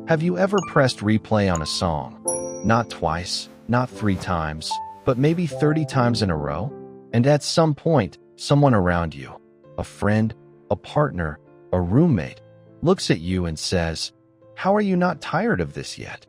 Have you ever pressed replay on a song? Not twice, not 3 times, but maybe 30 times in a row? And at some point, someone around you, a friend, a partner, a roommate, looks at you and says, "How are you not tired of this yet?"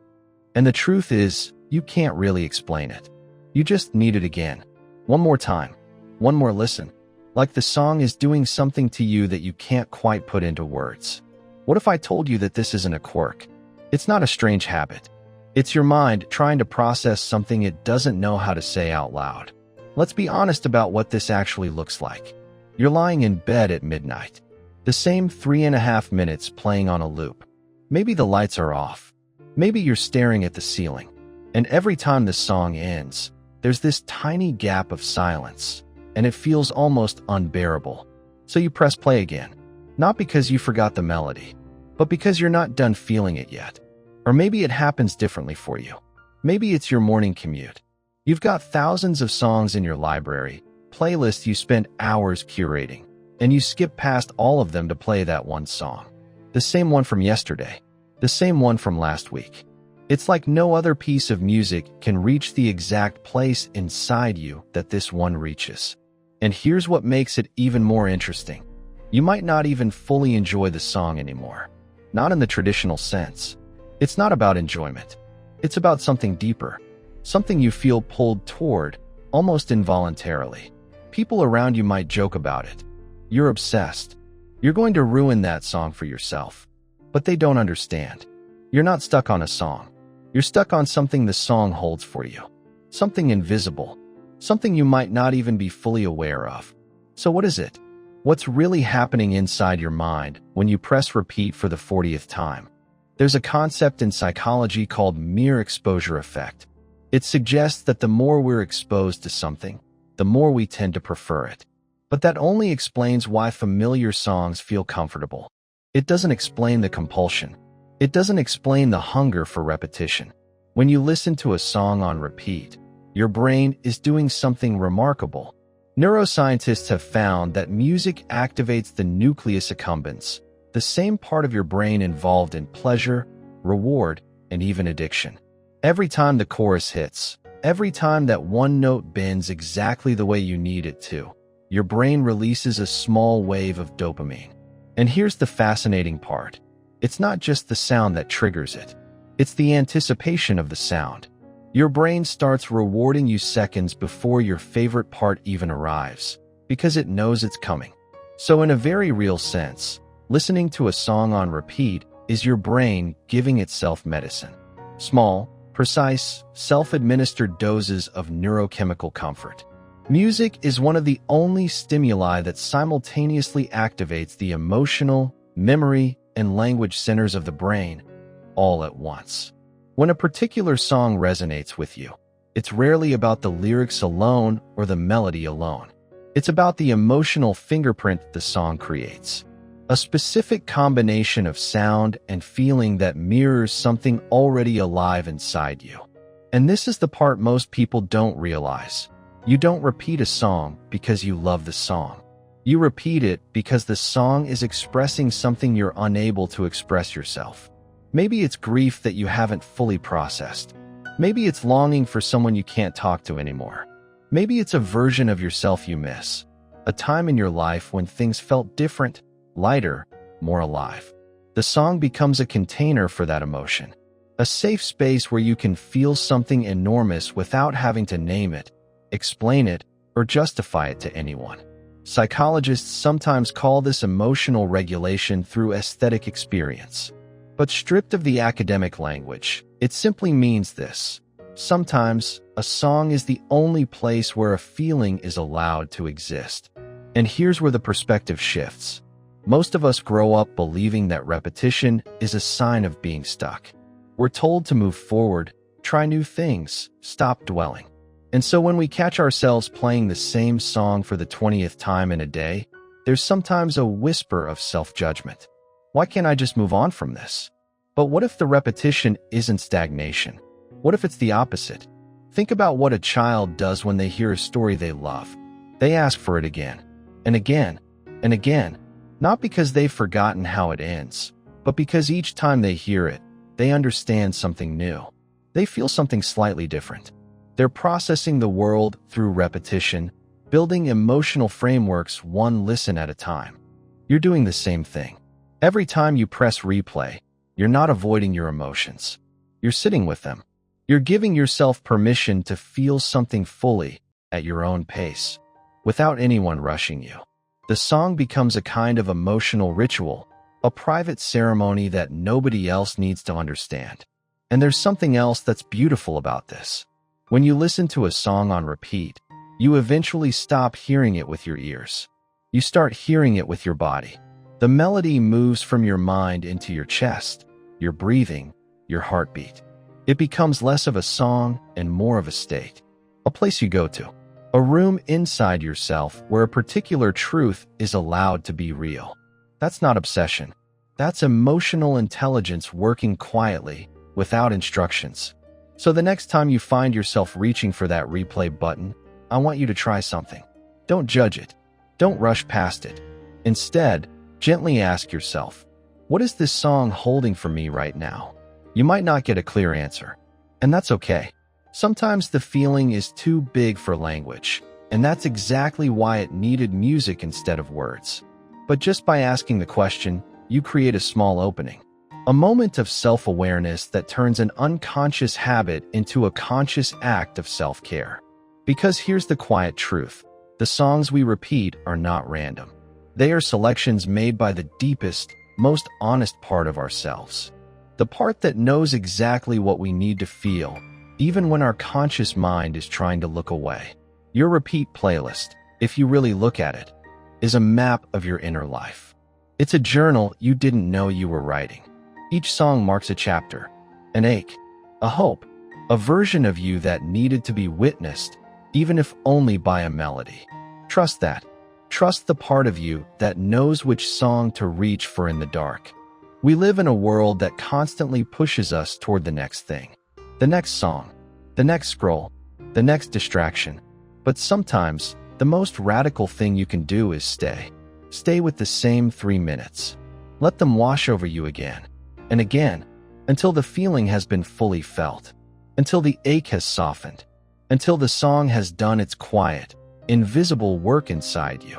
And the truth is, you can't really explain it. You just need it again. One more time. One more listen. Like the song is doing something to you that you can't quite put into words. What if I told you that this isn't a quirk? It's not a strange habit. It's your mind trying to process something it doesn't know how to say out loud. Let's be honest about what this actually looks like. You're lying in bed at midnight. The same 3.5 minutes playing on a loop. Maybe the lights are off. Maybe you're staring at the ceiling. And every time the song ends, there's this tiny gap of silence, and it feels almost unbearable. So you press play again. Not because you forgot the melody, but because you're not done feeling it yet. Or maybe it happens differently for you. Maybe it's your morning commute. You've got thousands of songs in your library, playlists you spent hours curating, and you skip past all of them to play that one song. The same one from yesterday. The same one from last week. It's like no other piece of music can reach the exact place inside you that this one reaches. And here's what makes it even more interesting. You might not even fully enjoy the song anymore. Not in the traditional sense. It's not about enjoyment. It's about something deeper. Something you feel pulled toward, almost involuntarily. People around you might joke about it. You're obsessed. You're going to ruin that song for yourself. But they don't understand. You're not stuck on a song. You're stuck on something the song holds for you. Something invisible. Something you might not even be fully aware of. So what is it? What's really happening inside your mind when you press repeat for the 40th time? There's a concept in psychology called mere exposure effect. It suggests that the more we're exposed to something, the more we tend to prefer it. But that only explains why familiar songs feel comfortable. It doesn't explain the compulsion. It doesn't explain the hunger for repetition. When you listen to a song on repeat, your brain is doing something remarkable. Neuroscientists have found that music activates the nucleus accumbens, the same part of your brain involved in pleasure, reward, and even addiction. Every time the chorus hits, every time that one note bends exactly the way you need it to, your brain releases a small wave of dopamine. And here's the fascinating part. It's not just the sound that triggers it. It's the anticipation of the sound. Your brain starts rewarding you seconds before your favorite part even arrives, because it knows it's coming. So in a very real sense, listening to a song on repeat is your brain giving itself medicine. Small, precise, self-administered doses of neurochemical comfort. Music is one of the only stimuli that simultaneously activates the emotional, memory, and language centers of the brain, all at once. When a particular song resonates with you, it's rarely about the lyrics alone or the melody alone. It's about the emotional fingerprint the song creates. A specific combination of sound and feeling that mirrors something already alive inside you. And this is the part most people don't realize. You don't repeat a song because you love the song. You repeat it because the song is expressing something you're unable to express yourself. Maybe it's grief that you haven't fully processed. Maybe it's longing for someone you can't talk to anymore. Maybe it's a version of yourself you miss. A time in your life when things felt different, lighter, more alive. The song becomes a container for that emotion. A safe space where you can feel something enormous without having to name it, explain it, or justify it to anyone. Psychologists sometimes call this emotional regulation through aesthetic experience. But stripped of the academic language, it simply means this. Sometimes, a song is the only place where a feeling is allowed to exist. And here's where the perspective shifts. Most of us grow up believing that repetition is a sign of being stuck. We're told to move forward, try new things, stop dwelling. And so when we catch ourselves playing the same song for the 20th time in a day, there's sometimes a whisper of self-judgment. Why can't I just move on from this? But what if the repetition isn't stagnation? What if it's the opposite? Think about what a child does when they hear a story they love. They ask for it again, and again, and again, not because they've forgotten how it ends, but because each time they hear it, they understand something new. They feel something slightly different. They're processing the world through repetition, building emotional frameworks one listen at a time. You're doing the same thing. Every time you press replay, you're not avoiding your emotions. You're sitting with them. You're giving yourself permission to feel something fully at your own pace, without anyone rushing you. The song becomes a kind of emotional ritual, a private ceremony that nobody else needs to understand. And there's something else that's beautiful about this. When you listen to a song on repeat, you eventually stop hearing it with your ears. You start hearing it with your body. The melody moves from your mind into your chest, your breathing, your heartbeat. It becomes less of a song and more of a state, a place you go to, a room inside yourself where a particular truth is allowed to be real. That's not obsession. That's emotional intelligence working quietly, without instructions. So the next time you find yourself reaching for that replay button, I want you to try something. Don't judge it. Don't rush past it. Instead, gently ask yourself, what is this song holding for me right now? You might not get a clear answer, and that's okay. Sometimes the feeling is too big for language, and that's exactly why it needed music instead of words. But just by asking the question, you create a small opening. A moment of self-awareness that turns an unconscious habit into a conscious act of self-care. Because here's the quiet truth. The songs we repeat are not random. They are selections made by the deepest, most honest part of ourselves. The part that knows exactly what we need to feel, even when our conscious mind is trying to look away. Your repeat playlist, if you really look at it, is a map of your inner life. It's a journal you didn't know you were writing. Each song marks a chapter, an ache, a hope, a version of you that needed to be witnessed, even if only by a melody. Trust that. Trust the part of you that knows which song to reach for in the dark. We live in a world that constantly pushes us toward the next thing. The next song, the next scroll, the next distraction. But sometimes, the most radical thing you can do is stay. Stay with the same 3 minutes. Let them wash over you again and again, until the feeling has been fully felt, until the ache has softened, until the song has done its quiet, invisible work inside you.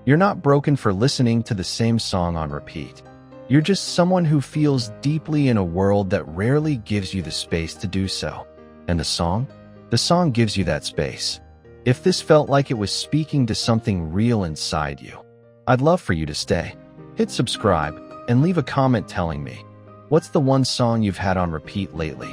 You're not broken for listening to the same song on repeat. You're just someone who feels deeply in a world that rarely gives you the space to do so. And the song gives you that space. If this felt like it was speaking to something real inside you, I'd love for you to stay. Hit subscribe and leave a comment telling me, what's the one song you've had on repeat lately?